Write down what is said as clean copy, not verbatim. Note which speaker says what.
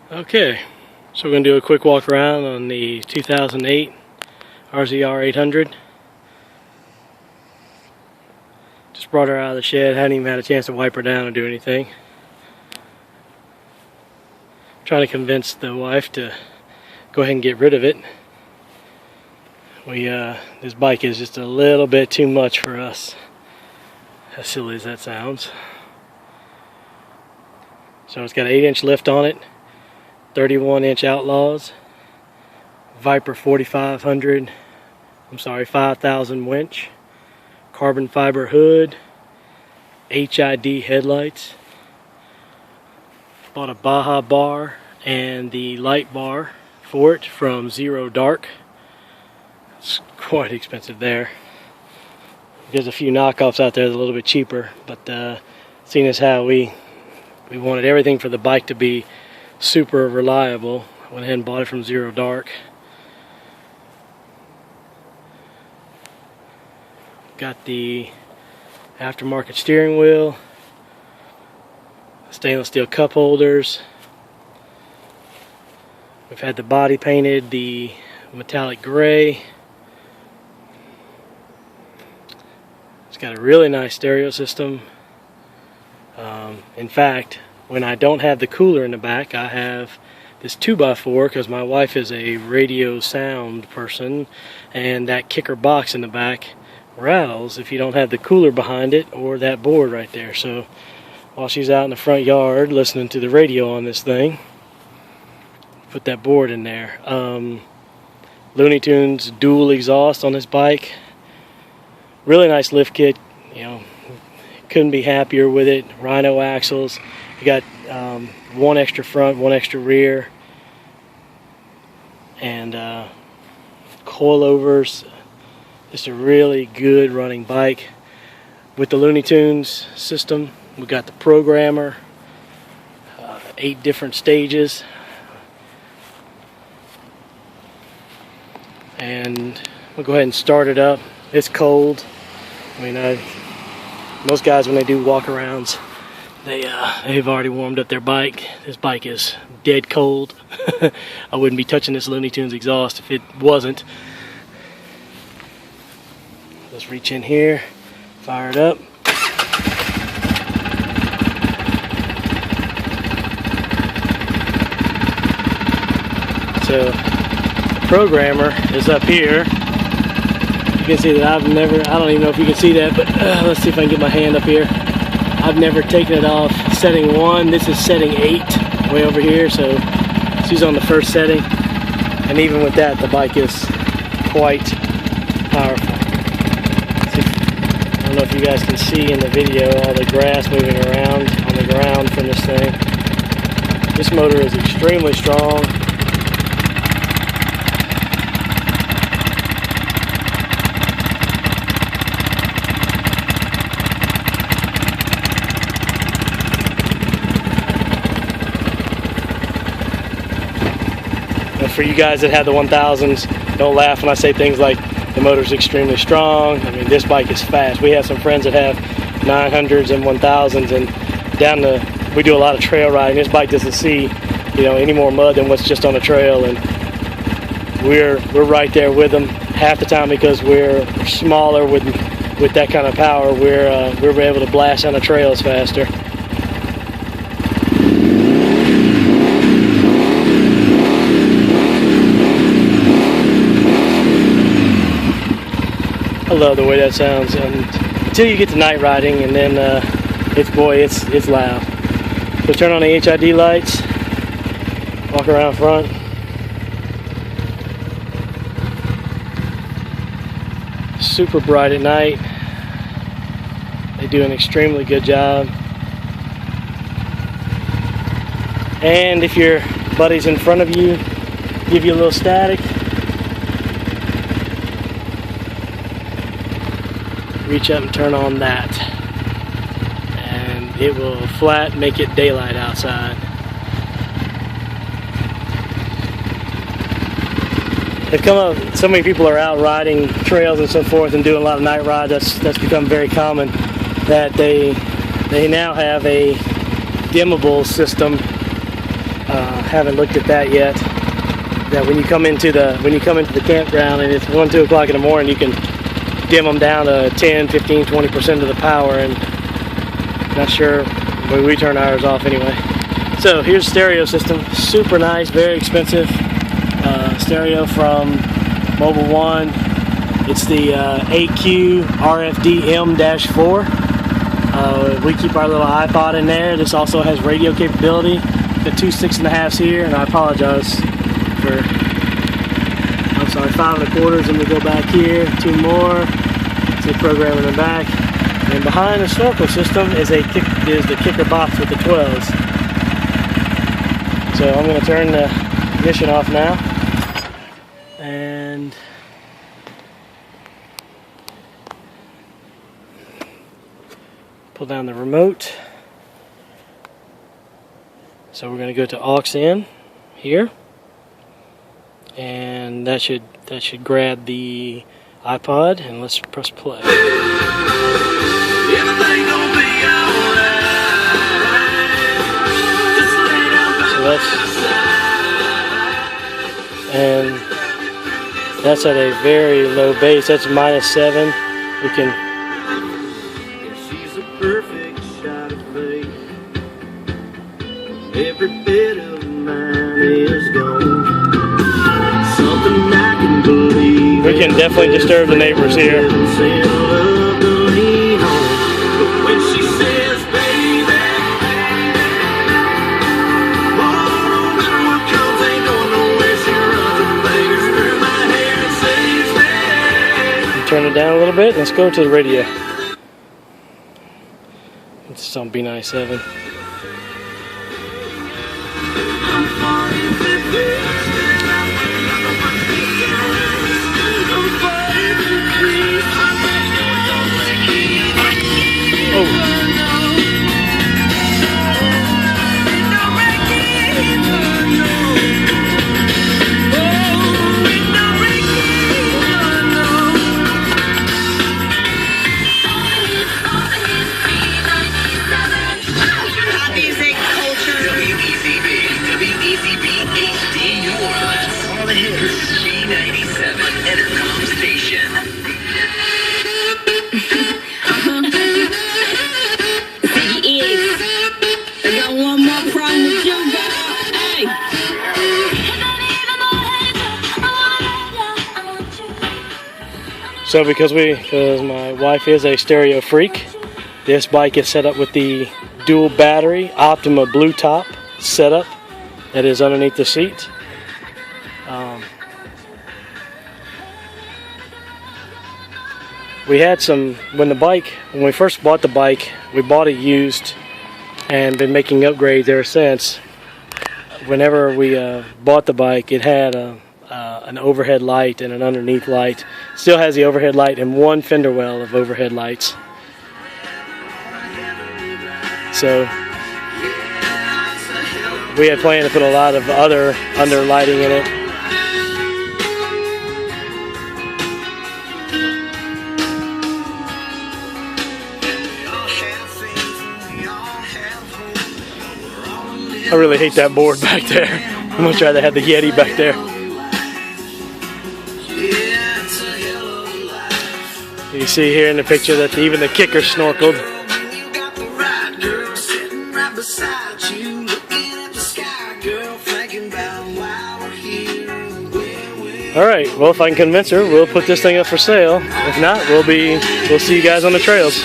Speaker 1: Okay, so we're going to do a quick walk around on the 2008 RZR 800. Just brought her out of the shed, hadn't even had a chance to wipe her down or do anything. Trying to convince the wife to go ahead and get rid of it. This bike is just a little bit too much for us, as silly as that sounds. So it's got an 8-inch lift on it, 31-inch Outlaws, Viper 4500, 5000 winch, carbon fiber hood, HID headlights. Bought a Baja bar and the light bar for it from Zero Dark. It's quite expensive there. There's a few knockoffs out there that are a little bit cheaper, but seeing as how we wanted everything for the bike to be super reliable, I went ahead and bought it from Zero Dark. Got the aftermarket steering wheel, stainless steel cup holders. We've had the body painted the metallic gray. It's got a really nice stereo system. In fact, when I don't have the cooler in the back, I have this 2x4 because my wife is a radio sound person, and that kicker box in the back rattles if you don't have the cooler behind it or that board right there. So while she's out in the front yard listening to the radio on this thing, put that board in there. Looney Tunes dual exhaust on this bike. Really nice lift kit, couldn't be happier with it. Rhino axles. You got one extra front, one extra rear, and coilovers. Just a really good running bike. With the Looney Tunes system, we got the programmer, 8 different stages, and we'll go ahead and start it up. It's cold. Most guys, when they do walk-arounds, they've already warmed up their bike. This bike is dead cold. I wouldn't be touching this Looney Tunes exhaust if it wasn't. Let's reach in here, fire it up. So the programmer is up here. You can see that I don't even know if you can see that, but let's see if I can get my hand up here. I've never taken it off setting 1. This is setting 8 way over here, so she's on the first setting. And even with that, the bike is quite powerful. I don't know if you guys can see in the video all the grass moving around on the ground from this thing. This motor is extremely strong. For you guys that have the 1000s, don't laugh when I say things like the motor's extremely strong. This bike is fast. We have some friends that have 900s and 1000s, and we do a lot of trail riding. This bike doesn't see any more mud than what's just on the trail, and we're right there with them half the time because we're smaller with that kind of power. We're able to blast on the trails faster. I love the way that sounds, and until you get to night riding, and then it's loud. So turn on the HID lights, walk around front. Super bright at night. They do an extremely good job. And if your buddy's in front of you, give you a little static. Reach up and turn on that, and it will make it daylight outside. They've come up, so many people are out riding trails and so forth and doing a lot of night rides. That's become very common, that they now have a dimmable system Haven't looked at that yet. That when you come into the campground and it's 1-2 o'clock in the morning, you can dim them down to 10, 15, 20% of the power, and not sure when we turn ours off anyway. So here's the stereo system. Super nice, very expensive stereo from Mobile One. It's the 8Q RFD M-4. We keep our little iPod in there. This also has radio capability. The 2 6.5s here, and I apologize for, I'm sorry, 5 1/4s. Let me go back here, 2 more. See the program in the back. And behind the snorkel system is the kicker box with the 12s. So I'm going to turn the ignition off now. And pull down the remote. So we're going to go to aux in here, and that should grab the iPod, and let's press play. So that's at a very low bass. That's -7. We can. She's a perfect shot of faith. Every bit of mine is gone. Something I can believe. We can definitely disturb the neighbors here. But when she says, baby, oh, no matter what comes, ain't going nowhere. She runs her fingers through my hair and says, hey. Turn it down a little bit. Let's go to the radio. It's on B97. So because my wife is a stereo freak, this bike is set up with the dual battery Optima Blue Top setup that is underneath the seat. We had when we first bought the bike, we bought it used and been making upgrades ever since. Whenever we bought the bike, it had an overhead light and an underneath light. Still has the overhead light and one fender well of overhead lights. So we had planned to put a lot of other under lighting in it. I really hate that board back there. I'm gonna try to have the Yeti back there. You see here in the picture that even the kicker snorkeled. Alright, well, if I can convince her, we'll put this thing up for sale. If not, we'll see you guys on the trails.